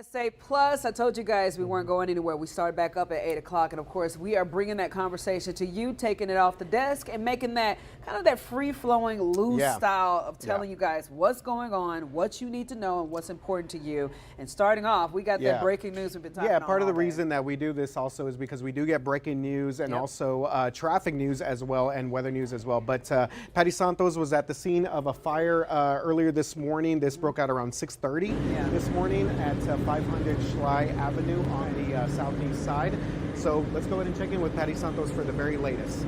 GMSA Plus. I told you guys we weren't going anywhere. We started back up at 8 o'clock, and of course we are bringing that conversation to you, taking it off the desk and making that kind of that free-flowing, loose style of telling you guys what's going on, what you need to know, and what's important to you. And starting off, we got that breaking news we've been talking about. Yeah, part of the reason that we do this also is because we do get breaking news and also traffic news as well and weather news as well. But Patty Santos was at the scene of a fire earlier this morning. This broke out around 6:30 this morning at 500 Schley Avenue on the southeast side. So let's go ahead and check in with Patty Santos for the very latest.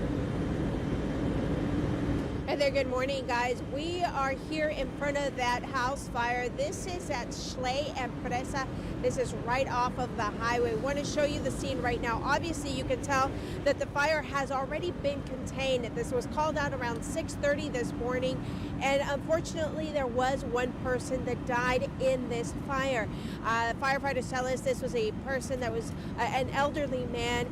Hey there, good morning, guys. We are here in front of that house fire. This is at Schley and Presa. This is right off of the highway. We want to show you the scene right now. Obviously, you can tell that the fire has already been contained. This was called out around 6:30 this morning, and unfortunately, there was one person that died in this fire. Firefighters tell us this was a person that was an elderly man,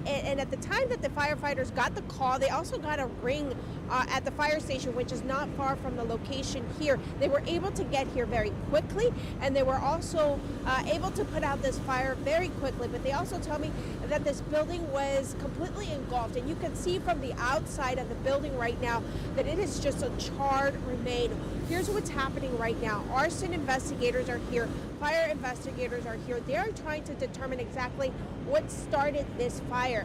and at the time that the firefighters got the call, they also got a ring at the fire station, which is not far from the location here. They were able to get here very quickly, and they were also able to put out this fire very quickly. But they also tell me that this building was completely engulfed, and you can see from the outside of the building right now that it is just a charred remain. Here's what's happening right now. Arson investigators are here. Fire investigators are here. They are trying to determine exactly what started this fire.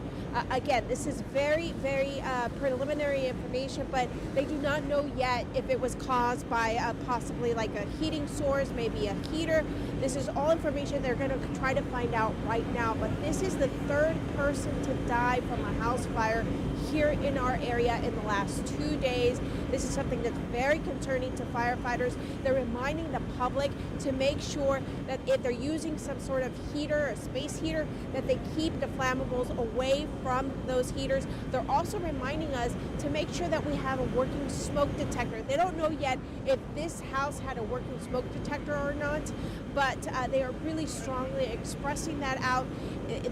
Again, this is very, very preliminary information, but they do not know yet if it was caused by possibly like a heating source, maybe a heater. This is all information they're going to try to find out right now. But this is the third person to die from a house fire here in our area in the last 2 days. This is something that's very concerning to firefighters. They're reminding the public to make sure that if they're using some sort of heater, a space heater, that they keep the flammables away from those heaters. They're also reminding us to make sure that we have a working smoke detector. They don't know yet if this house had a working smoke detector or not, but they are really strongly expressing that out.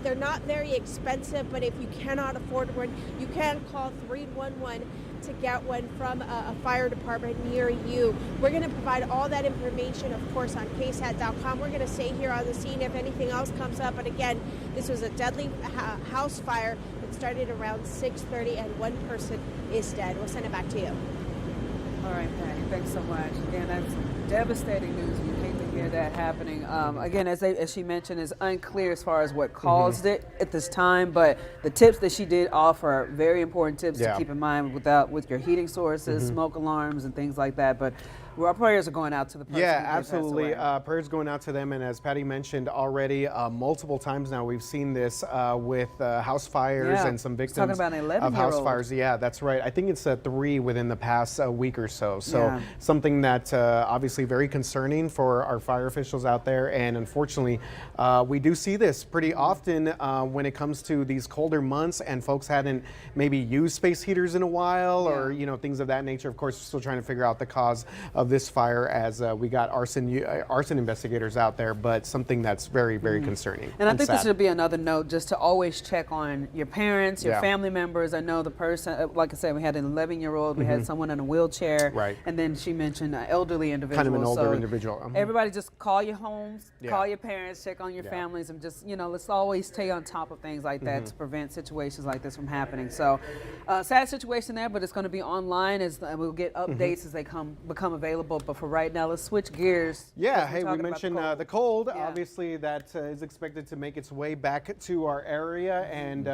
They're not very expensive, but if you cannot afford one, you can call 311 to get one from a fire department near you. We're going to provide all that information, of course, on KSAT.com. We're going to stay here on the scene if anything else comes up. But again, this was a deadly house fire that started around 6:30, and one person is dead. We'll send it back to you. All right, Patty, thanks so much. Again, that's devastating news. You hate to hear that happening. Again, as she mentioned, it's unclear as far as what caused it at this time, but the tips that she did offer are very important tips to keep in mind with your heating sources, smoke alarms, and things like that. But our prayers are going out to the person. Yeah, absolutely. Prayers going out to them. And as Patty mentioned already, multiple times now we've seen this with house fires and some victims about an of house fires. Yeah, that's right. I think it's 3 within the past week or so. So something that obviously very concerning for our fire officials out there. And unfortunately, we do see this pretty often when it comes to these colder months and folks hadn't maybe used space heaters in a while or, you know, things of that nature. Of course, we're still trying to figure out the cause of this fire as we got arson investigators out there, but something that's very, very concerning. And I think this should be another note, just to always check on your parents, your family members. I know the person, like I said, we had an 11-year-old, we had someone in a wheelchair, and then she mentioned an elderly individual. Kind of an older individual. Everybody just call your homes, call your parents, check on your families, and just, you know, let's always stay on top of things like that to prevent situations like this from happening. So sad situation there, but it's going to be online as we'll get updates as they become available. But for right now, let's switch gears. Yeah, hey, we mentioned the cold. Obviously, that is expected to make its way back to our area, and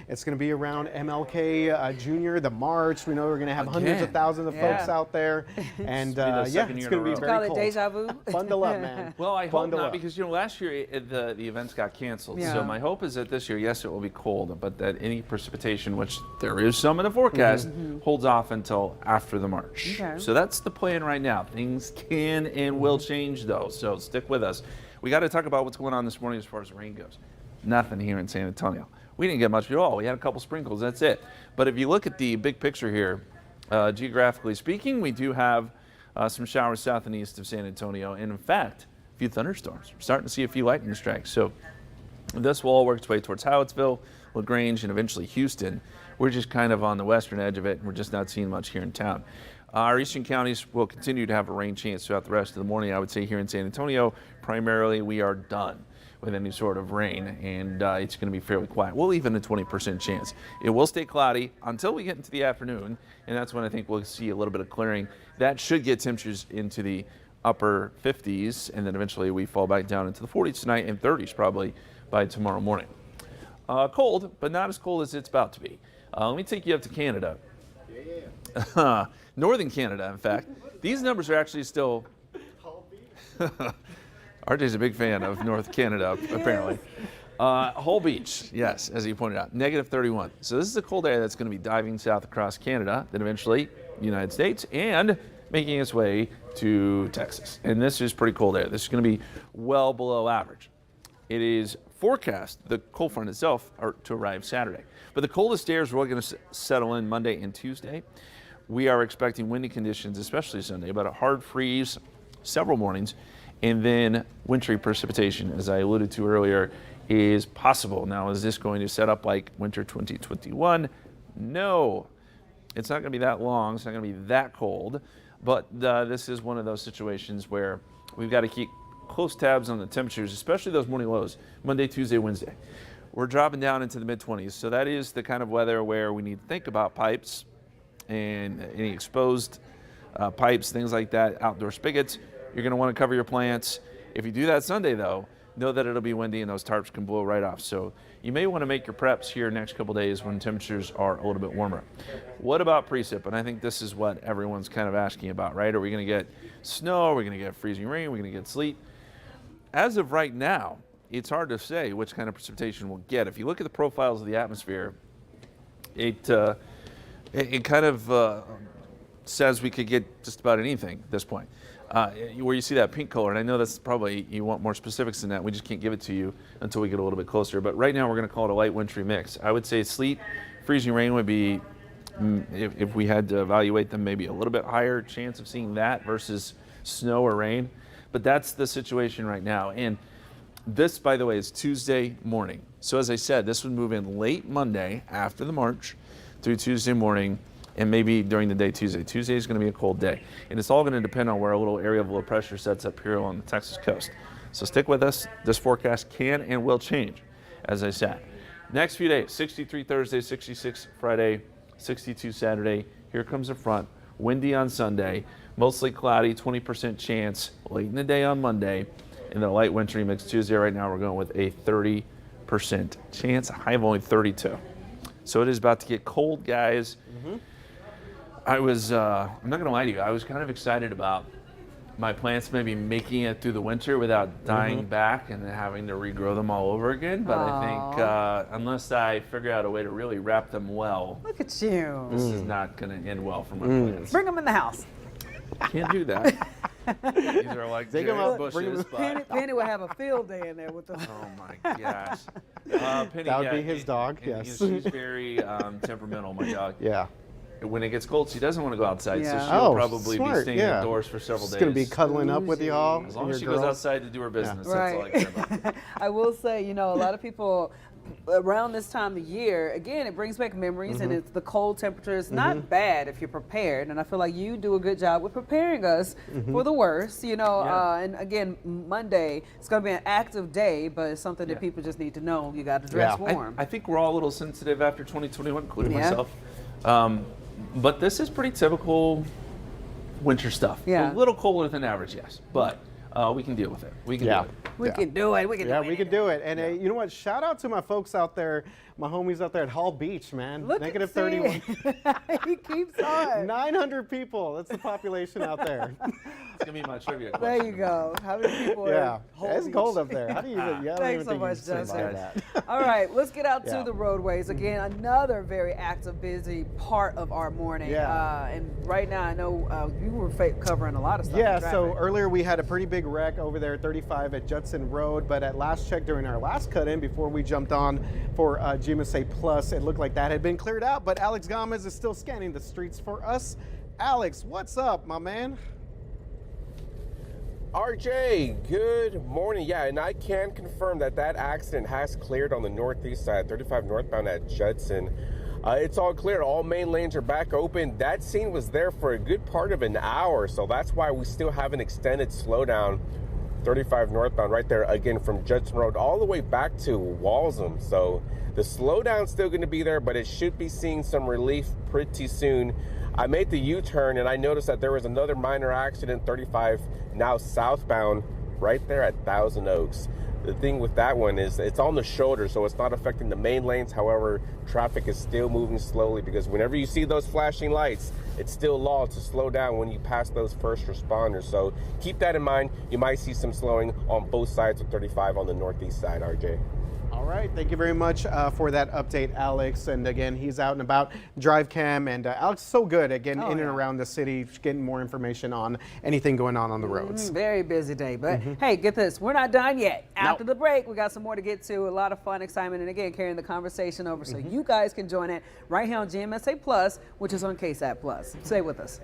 it's going to be around MLK Jr., the March. We know we're going to have hundreds of thousands of folks out there, and it's going to be very cold. Call it deja vu. Bundle up, man. Well, I hope not, because, you know, last year the events got canceled. So my hope is that this year, yes, it will be cold, but that any precipitation, which there is some in the forecast, holds off until after the March. So that's the plan right now. Things can and will change, though, so stick with us. We got to talk about what's going on this morning as far as rain goes. Nothing here in San Antonio. We didn't get much at all. We had a couple sprinkles, that's it. But if you look at the big picture here, geographically speaking, we do have some showers south and east of San Antonio, and in fact, a few thunderstorms. We're starting to see a few lightning strikes. So this will all work its way towards Howattsville, LaGrange, and eventually Houston. We're just kind of on the western edge of it, and we're just not seeing much here in town. Our eastern counties will continue to have a rain chance throughout the rest of the morning. I would say here in San Antonio, primarily we are done with any sort of rain, and it's going to be fairly quiet. We'll even a 20% chance. It will stay cloudy until we get into the afternoon, and that's when I think we'll see a little bit of clearing. That should get temperatures into the upper 50s, and then eventually we fall back down into the 40s tonight and 30s probably by tomorrow morning. Cold, but not as cold as it's about to be. Let me take you up to Canada. Northern Canada, in fact. These numbers are actually still... RJ's a big fan of North Canada, apparently. Whole Beach, yes, as you pointed out, -31. So this is a cold area that's going to be diving south across Canada, then eventually the United States, and making its way to Texas. And this is pretty cold air. This is going to be well below average. It is forecast, the cold front itself, to arrive Saturday. But the coldest air is really going to settle in Monday and Tuesday. We are expecting windy conditions, especially Sunday, about a hard freeze several mornings, and then wintry precipitation, as I alluded to earlier, is possible. Now, is this going to set up like winter 2021? No. It's not going to be that long. It's not going to be that cold. But this is one of those situations where we've got to keep close tabs on the temperatures, especially those morning lows, Monday, Tuesday, Wednesday. We're dropping down into the mid-20s. So that is the kind of weather where we need to think about pipes and any exposed pipes, things like that, outdoor spigots. You're going to want to cover your plants. If you do that Sunday, though, know that it'll be windy and those tarps can blow right off. So you may want to make your preps here next couple days when temperatures are a little bit warmer. What about precip? And I think this is what everyone's kind of asking about, right? Are we going to get snow? Are we going to get freezing rain? Are we going to get sleet? As of right now, it's hard to say which kind of precipitation we'll get. If you look at the profiles of the atmosphere, it kind of says we could get just about anything at this point. Where you see that pink color, and I know that's probably, you want more specifics than that. We just can't give it to you until we get a little bit closer. But right now we're going to call it a light wintry mix. I would say sleet, freezing rain would be, if we had to evaluate them, maybe a little bit higher chance of seeing that versus snow or rain. But that's the situation right now. And this, by the way, is Tuesday morning. So as I said, this would move in late Monday after the march through Tuesday morning, and maybe during the day Tuesday. Tuesday is going to be a cold day. And it's all going to depend on where a little area of low pressure sets up here on the Texas coast. So stick with us. This forecast can and will change, as I said. Next few days, 63 Thursday, 66 Friday, 62 Saturday. Here comes the front. Windy on Sunday. Mostly cloudy, 20% chance late in the day on Monday. And then a light wintry mix Tuesday. Right now we're going with a 30% chance, a high of only 32. So it is about to get cold, guys. Mm-hmm. I'm not going to lie to you, I was kind of excited about my plants maybe making it through the winter without dying back and then having to regrow them all over again. But I think unless I figure out a way to really wrap them well, look at you. This is not going to end well for my plants. Bring them in the house. Can't do that. These are like giant bushes. Penny would have a field day in there with them. Oh my gosh. Penny, that would be his dog, and yes. She's very temperamental, my dog. Yeah. When it gets cold, she doesn't want to go outside, so Yeah. she'll probably smart, be staying yeah. indoors for several days. She's going to be cuddling up with you all. As long and as she your goes girls. outside to do her business, Right. that's all I care about. I will say, a lot of people around this time of year, again, it brings back memories, and it's the cold temperatures. Not bad if you're prepared, and I feel like you do a good job with preparing us for the worst. And again, Monday, it's going to be an active day, but it's something that people just need to know. You got to dress warm. I think we're all a little sensitive after 2021, including Yeah. myself. But this is pretty typical winter stuff. Yeah. A little colder than average, yes, but we can deal with it. We can do it. We can do it. We can do it. We can do it. And you know what? Shout out to my folks out there, my homies out there at Hall Beach, man. Look Negative at 31. He keeps on. 900 people. That's the population out there. It's going to be my trivia question. There you go. How many people Yeah. are Whole It's Beach? cold up there. How do you even, yeah, I don't Thanks even so think much, you can say Justin. that. All right, let's get out to Yeah. the roadways. Again, another very active, busy part of our morning. Yeah. And right now, I know you were covering a lot of stuff. Yeah, in so traffic. earlier we had a pretty big wreck over there at 35 at Judson Road, but at last check during our last cut-in before we jumped on for GMSA Plus, it looked like that had been cleared out, but Alex Gomez is still scanning the streets for us. Alex, what's up, my man? RJ, good morning. Yeah, and I can confirm that accident has cleared on the northeast side, 35 northbound at Judson. It's all clear. All main lanes are back open. That scene was there for a good part of an hour, so that's why we still have an extended slowdown. 35 northbound right there, again, from Judson Road all the way back to Walsham. So the slowdown's still going to be there, but it should be seeing some relief pretty soon. I made the U-turn, and I noticed that there was another minor accident, 35 now southbound, right there at Thousand Oaks. The thing with that one is it's on the shoulder, so it's not affecting the main lanes. However, traffic is still moving slowly because whenever you see those flashing lights, it's still law to slow down when you pass those first responders. So keep that in mind. You might see some slowing on both sides of 35 on the northeast side, RJ. All right, thank you very much for that update, Alex. And again, he's out and about, drive cam, and Alex is so good at getting in and around the city, getting more information on anything going on the roads. Very busy day, but hey, get this, we're not done yet. After the break, we got some more to get to, a lot of fun, excitement, and again, carrying the conversation over so you guys can join it right here on GMSA Plus, which is on KSAT Plus. Stay with us.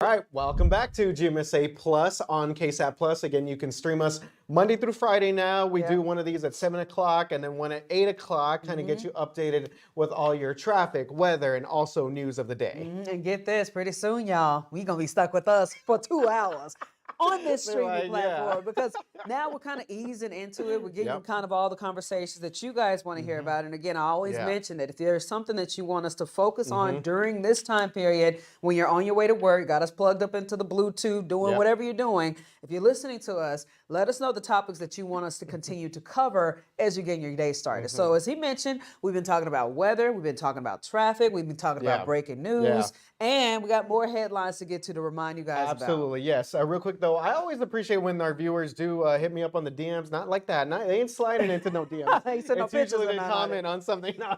All right, welcome back to GMSA Plus on KSAT Plus. Again, you can stream us Monday through Friday now. We do one of these at 7 o'clock and then one at 8 o'clock, kind of get you updated with all your traffic, weather, and also news of the day. And get this, pretty soon, y'all, we're going to be stuck with us for 2 hours. On this streaming platform, because now we're kind of easing into it. We're getting kind of all the conversations that you guys want to hear about. And again, I always mention that if there's something that you want us to focus on during this time period, when you're on your way to work, got us plugged up into the Bluetooth, doing whatever you're doing, if you're listening to us, let us know the topics that you want us to continue to cover as you get your day started. So as he mentioned, we've been talking about weather, we've been talking about traffic, we've been talking about breaking news, and we got more headlines to get to remind you guys about. Absolutely, yes. Real quick though, I always appreciate when our viewers do hit me up on the DMs. Not like that. They ain't sliding into no DMs. It's usually they comment on something. No.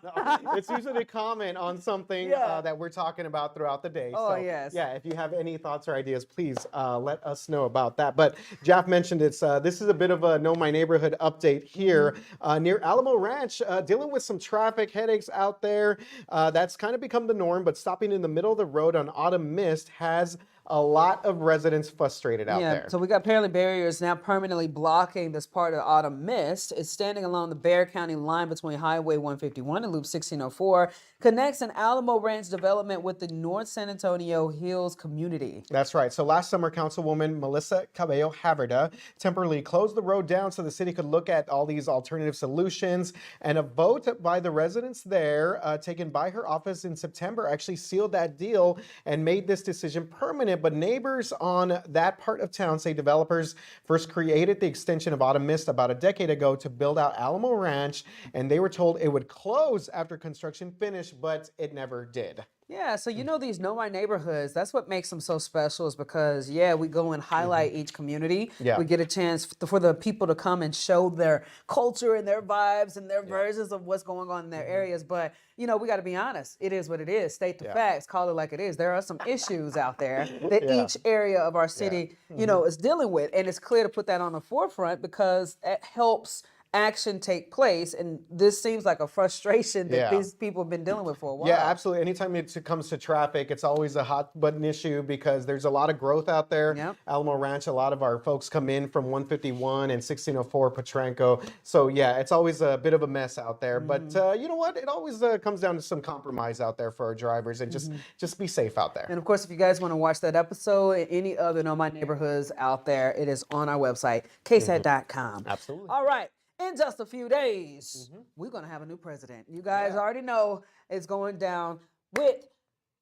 It's usually they comment on something that we're talking about throughout the day. Oh, so, yes. Yeah, if you have any thoughts or ideas, please let us know about that. But Jeff mentioned this is a bit of a Know My Neighborhood update here near Alamo Ranch, dealing with some traffic headaches out there. That's kind of become the norm, but stopping in the middle of the road on autumn mist has a lot of residents frustrated out there. So we got apparently barriers now permanently blocking this part of autumn mist. It's standing along the Bexar County line between Highway 151 and Loop 1604, connects an Alamo Ranch development with the North San Antonio Hills community. That's right. So last summer, Councilwoman Melissa Cabello Haverda temporarily closed the road down so the city could look at all these alternative solutions. And a vote by the residents there, taken by her office in September, actually sealed that deal and made this decision permanent. But neighbors on that part of town say developers first created the extension of autumn mist about a decade ago to build out Alamo Ranch, and they were told it would close after construction finished, but it never did. Yeah, so you know these Know My Neighborhoods, that's what makes them so special is because, we go and highlight each community. We get a chance for the people to come and show their culture and their vibes and their versions of what's going on in their areas. But, we got to be honest. It is what it is. State the facts. Call it like it is. There are some issues out there that each area of our city, is dealing with. And it's clear to put that on the forefront because it helps action take place, and this seems like a frustration that these people have been dealing with for a while. Yeah, absolutely. Anytime it comes to traffic, it's always a hot button issue because there's a lot of growth out there. Alamo Ranch, a lot of our folks come in from 151 and 1604 Potranco. So it's always a bit of a mess out there. But you know what? It always comes down to some compromise out there for our drivers and just be safe out there. And of course, if you guys want to watch that episode and any other Know My Neighborhoods out there, it is on our website, KSAT.com. Absolutely. All right. In just a few days, we're going to have a new president. You guys already know it's going down with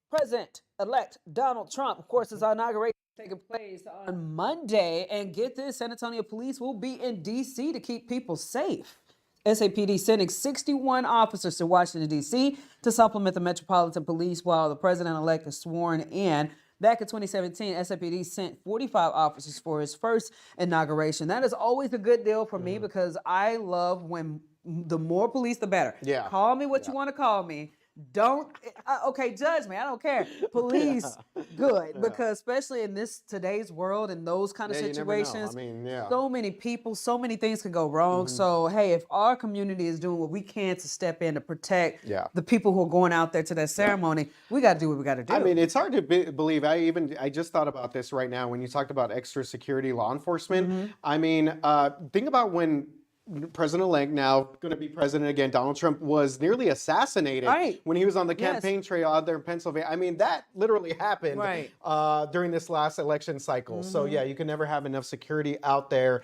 President-elect Donald Trump. Of course, his inauguration is taking place on Monday. And get this, San Antonio police will be in D.C. to keep people safe. SAPD sending 61 officers to Washington, D.C. to supplement the Metropolitan Police while the president-elect is sworn in. Back in 2017, SAPD sent 45 officers for his first inauguration. That is always a good deal for me because I love when the more police, the better. Call me what you want to call me. Don't, judge me. I don't care. Police, good. Because especially in today's world and those kind of situations, so many people, so many things can go wrong. So, hey, if our community is doing what we can to step in to protect the people who are going out there to that ceremony, we got to do what we got to do. I mean, it's hard to believe. I just thought about this right now when you talked about extra security law enforcement. I mean, think about when President-elect, now going to be president again, Donald Trump, was nearly assassinated when he was on the campaign trail out there in Pennsylvania. I mean, that literally happened during this last election cycle. So yeah, you can never have enough security out there.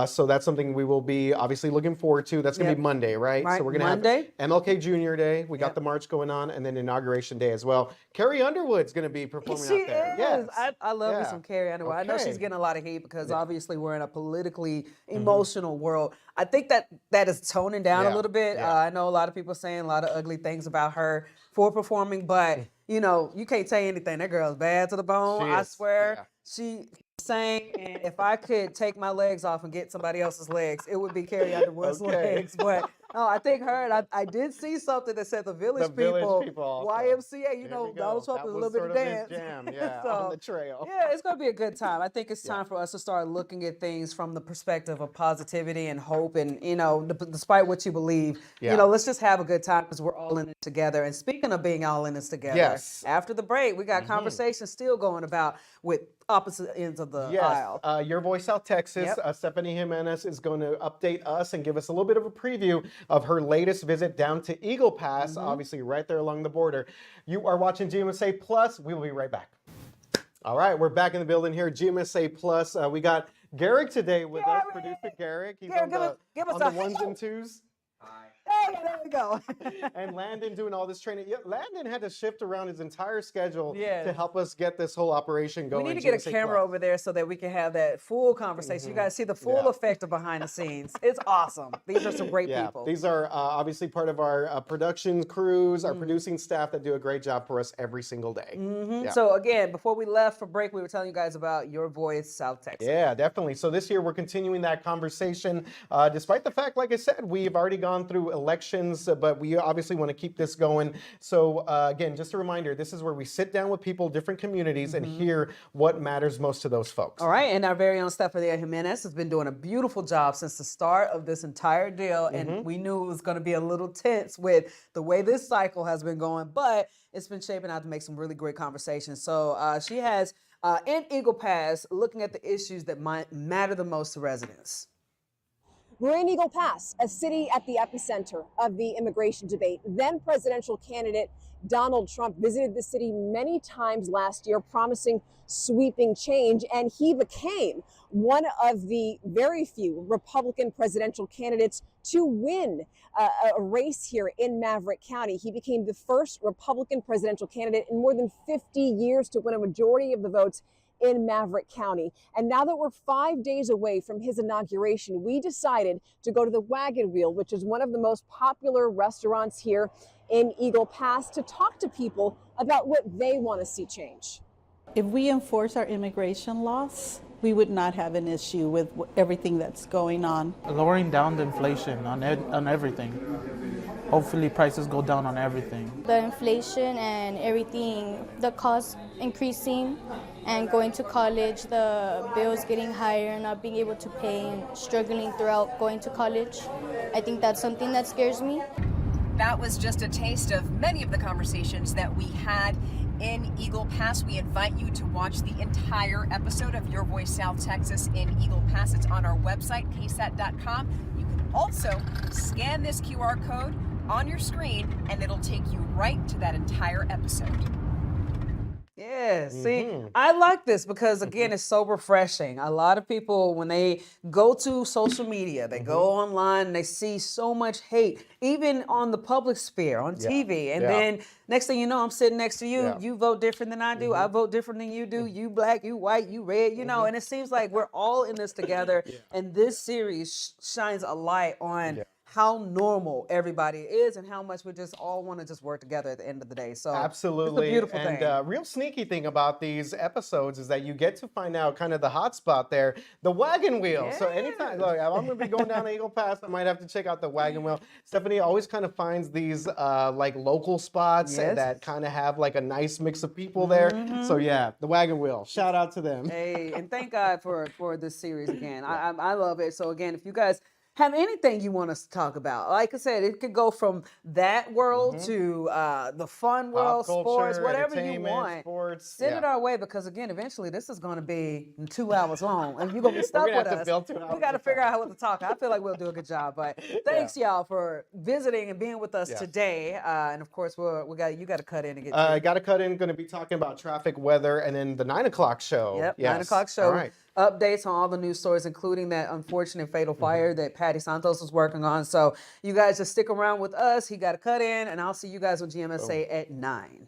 So that's something we will be obviously looking forward to. That's going to be Monday, right? So we're going to have MLK Jr. Day. We got the march going on, and then Inauguration Day as well. Carrie Underwood's going to be performing out there. Yes. I love me some Carrie Underwood. I know she's getting a lot of hate because obviously we're in a politically emotional world. I think that is toning down a little bit. I know a lot of people saying a lot of ugly things about her for performing, but you know, you can't say anything. That girl's bad to the bone. I swear. She sang, and if I could take my legs off and get somebody else's legs, it would be Carrie Underwood's legs. But no, I think her, and I did see something that said the Village People YMCA, you know, Donald Trump is a little bit of dance. Jam, so, on the trail. Yeah, it's going to be a good time. I think it's time for us to start looking at things from the perspective of positivity and hope. And, you know, despite what you believe, you know, let's just have a good time because we're all in it together. And speaking of being all in this together, after the break, we got conversations still going about with opposite ends of the aisle. Your Voice South Texas, Stephanie Jimenez is going to update us and give us a little bit of a preview of her latest visit down to Eagle Pass, obviously right there along the border. You are watching GMSA Plus. We will be right back. All right, we're back in the building here, GMSA Plus. We got Garrick today with us, producer Garrick. He's on the ones and twos. Hey, there we go. And Landon doing all this training. Yeah, Landon had to shift around his entire schedule to help us get this whole operation going. We need to get a camera over there so that we can have that full conversation. You guys see the full effect of behind the scenes. It's awesome. These are some great people. These are obviously part of our production crews, our producing staff that do a great job for us every single day. So again, before we left for break, we were telling you guys about Your Voice South Texas. Yeah, definitely. So this year we're continuing that conversation, despite the fact, like I said, we've already gone through elections, but we obviously want to keep this going. So again, just a reminder, this is where we sit down with people, different communities, and hear what matters most to those folks. All right, and our very own Stephanie Jimenez has been doing a beautiful job since the start of this entire deal, and we knew it was going to be a little tense with the way this cycle has been going, but it's been shaping out to make some really great conversations. So she has, in Eagle Pass, looking at the issues that might matter the most to residents. We're in Eagle Pass, a city at the epicenter of the immigration debate. Then presidential candidate Donald Trump visited the city many times last year, promising sweeping change, and he became one of the very few Republican presidential candidates to win a race here in Maverick County. He became the first Republican presidential candidate in more than 50 years to win a majority of the votes in Maverick County. And now that we're 5 days away from his inauguration, we decided to go to the Wagon Wheel, which is one of the most popular restaurants here in Eagle Pass, to talk to people about what they want to see change. If we enforce our immigration laws, we would not have an issue with everything that's going on. Lowering down the inflation on everything. Hopefully prices go down on everything. The inflation and everything, the cost increasing and going to college, the bills getting higher and not being able to pay and struggling throughout going to college. I think that's something that scares me. That was just a taste of many of the conversations that we had in Eagle Pass. We invite you to watch the entire episode of Your Voice South Texas in Eagle Pass. It's on our website, KSAT.com. You can also scan this QR code on your screen and it'll take you right to that entire episode. Yeah, see, I like this because, again, it's so refreshing. A lot of people, when they go to social media, they go online and they see so much hate, even on the public sphere, on TV. And then next thing you know, I'm sitting next to you. You vote different than I do. I vote different than you do. You black, you white, you red, you know. And it seems like we're all in this together. And this series shines a light on how normal everybody is and how much we just all want to just work together at the end of the day. So absolutely, it's a beautiful thing. And real sneaky thing about these episodes is that you get to find out kind of the hot spot there, the Wagon Wheel. So anytime, look, I'm going to be going down to Eagle Pass, I might have to check out the Wagon Wheel. Stephanie always kind of finds these like local spots that kind of have like a nice mix of people there. So yeah, the Wagon Wheel. Shout out to them. Hey, and thank God for this series again. I love it. So again, if you guys have anything you want us to talk about. Like I said, it could go from that world to the fun world, Pop sports, culture, whatever you entertainment, want. sports. Send Yeah. it our way because, again, eventually this is going to be 2 hours long. And you're going to be stuck gonna with have to us. fill 2 hours We got to of figure time. out what to talk. I feel like we'll do a good job. But thanks, y'all, for visiting and being with us Yes. today. And, of course, you got to cut in and get I got to cut in. Going to be talking about traffic, weather, and then the 9 o'clock show. Yep, Yes. 9 o'clock show. All right. Updates on all the news stories, including that unfortunate fatal fire that Patty Santos was working on. So you guys just stick around with us. He got to cut in, and I'll see you guys on GMSA at 9.